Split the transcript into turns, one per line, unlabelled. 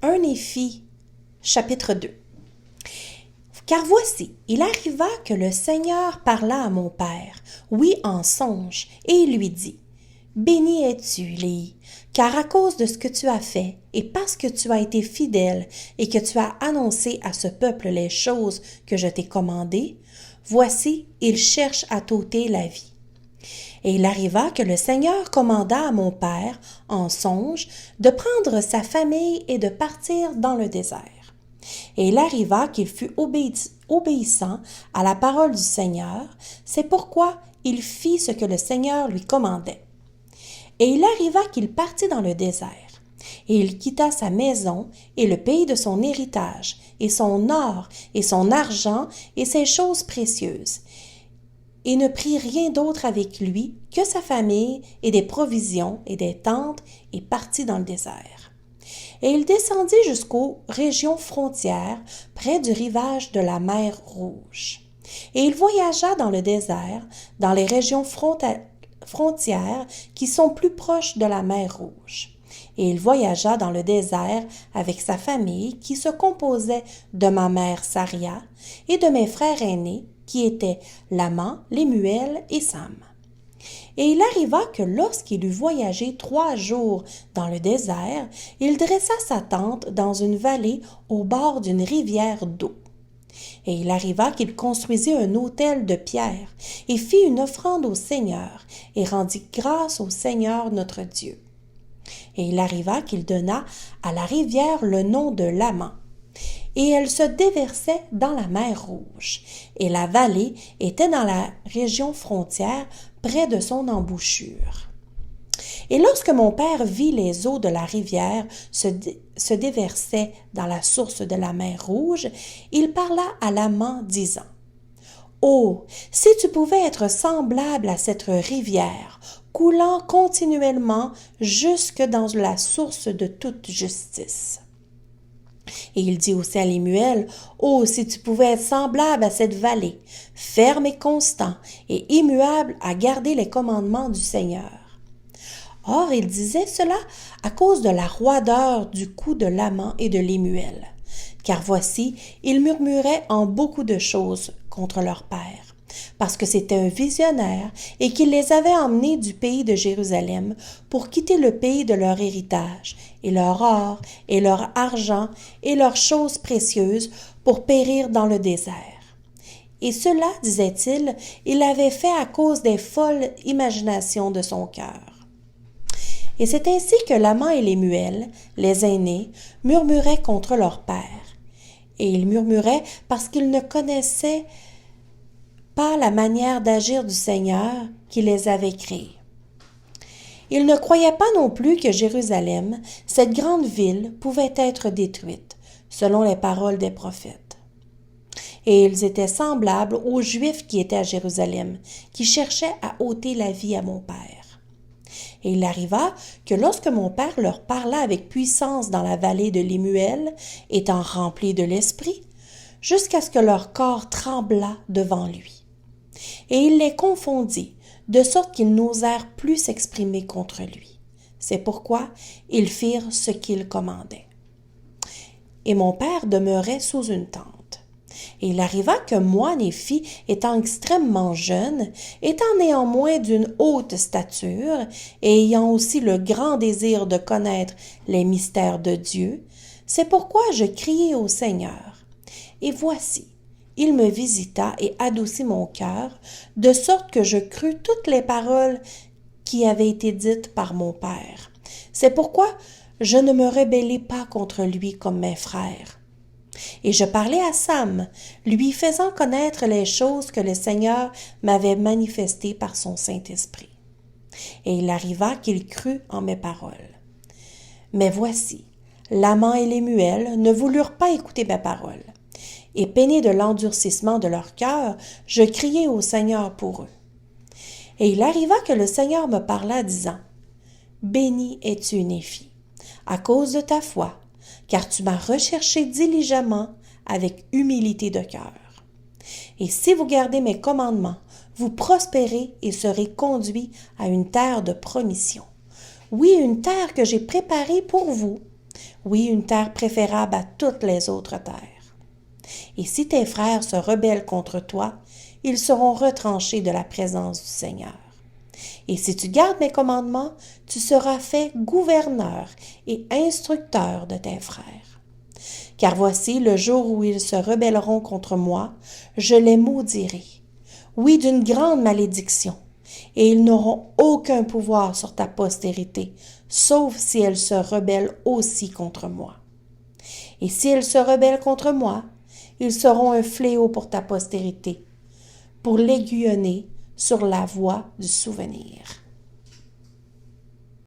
Un Néphi, chapitre 2. Car voici, il arriva que le Seigneur parla à mon père, oui en songe, et il lui dit, Béni es-tu, Léhi, car à cause de ce que tu as fait, et parce que tu as été fidèle, et que tu as annoncé à ce peuple les choses que je t'ai commandées, voici, il cherche à t'ôter la vie. Et il arriva que le Seigneur commanda à mon père, en songe, de prendre sa famille et de partir dans le désert. Et il arriva qu'il fut obéissant à la parole du Seigneur, c'est pourquoi il fit ce que le Seigneur lui commandait. Et il arriva qu'il partit dans le désert, et il quitta sa maison et le pays de son héritage, et son or, et son argent, et ses choses précieuses, et ne prit rien d'autre avec lui que sa famille et des provisions et des tentes, et partit dans le désert. Et il descendit jusqu'aux régions frontières, près du rivage de la mer Rouge. Et il voyagea dans le désert, dans les régions frontières qui sont plus proches de la mer Rouge. Et il voyagea dans le désert avec sa famille qui se composait de ma mère Saria et de mes frères aînés qui étaient Laman, Lémuel et Sam. Et il arriva que lorsqu'il eut voyagé 3 jours dans le désert, il dressa sa tente dans une vallée au bord d'une rivière d'eau. Et il arriva qu'il construisit un autel de pierre et fit une offrande au Seigneur et rendit grâce au Seigneur notre Dieu. Et il arriva qu'il donna à la rivière le nom de Laman. Et elle se déversait dans la mer Rouge, et la vallée était dans la région frontière près de son embouchure. Et lorsque mon père vit les eaux de la rivière se déverser dans la source de la mer Rouge, il parla à Laman, disant, « Oh, si tu pouvais être semblable à cette rivière, coulant continuellement jusque dans la source de toute justice. » Et il dit aussi à Lémuel, « Oh, si tu pouvais être semblable à cette vallée, ferme et constant, et immuable à garder les commandements du Seigneur. » Or, il disait cela à cause de la roideur du cou de Laman et de Lémuel. Car voici, ils murmuraient en beaucoup de choses contre leur père, parce que c'était un visionnaire et qu'il les avait emmenés du pays de Jérusalem pour quitter le pays de leur héritage, et leur or, et leur argent, et leurs choses précieuses, pour périr dans le désert. Et cela, disait-il, il l'avait fait à cause des folles imaginations de son cœur. Et c'est ainsi que Laman et Lémuel, les aînés, murmuraient contre leur père. Et ils murmuraient parce qu'ils ne connaissaient pas la manière d'agir du Seigneur qui les avait créés. Ils ne croyaient pas non plus que Jérusalem, cette grande ville, pouvait être détruite, selon les paroles des prophètes. Et ils étaient semblables aux Juifs qui étaient à Jérusalem, qui cherchaient à ôter la vie à mon père. Et il arriva que lorsque mon père leur parla avec puissance dans la vallée de Lémuel, étant remplis de l'esprit, jusqu'à ce que leur corps trembla devant lui. Et il les confondit, de sorte qu'ils n'osèrent plus s'exprimer contre lui. C'est pourquoi ils firent ce qu'il commandait. Et mon père demeurait sous une tente. Et il arriva que moi, Néphi, étant extrêmement jeune, étant néanmoins d'une haute stature, et ayant aussi le grand désir de connaître les mystères de Dieu, c'est pourquoi je criai au Seigneur. Et voici, il me visita et adoucit mon cœur, de sorte que je crus toutes les paroles qui avaient été dites par mon père. C'est pourquoi je ne me rebellai pas contre lui comme mes frères. Et je parlais à Sam, lui faisant connaître les choses que le Seigneur m'avait manifestées par son Saint-Esprit. Et il arriva qu'il crut en mes paroles. Mais voici, Laman et Lémuel ne voulurent pas écouter mes paroles. Et peiné de l'endurcissement de leur cœur, je criai au Seigneur pour eux. Et il arriva que le Seigneur me parla, disant, « Béni es-tu, Néphi, à cause de ta foi, car tu m'as recherché diligemment avec humilité de cœur. Et si vous gardez mes commandements, vous prospérez et serez conduits à une terre de promission. Oui, une terre que j'ai préparée pour vous, Oui, une terre préférable à toutes les autres terres. Et si tes frères se rebellent contre toi, ils seront retranchés de la présence du Seigneur. Et si tu gardes mes commandements, tu seras fait gouverneur et instructeur de tes frères. Car voici, le jour où ils se rebelleront contre moi, je les maudirai, oui, d'une grande malédiction, et ils n'auront aucun pouvoir sur ta postérité, sauf si elle se rebelle aussi contre moi. Et si elle se rebelle contre moi, ils seront un fléau pour ta postérité, pour l'aiguillonner sur la voie du souvenir.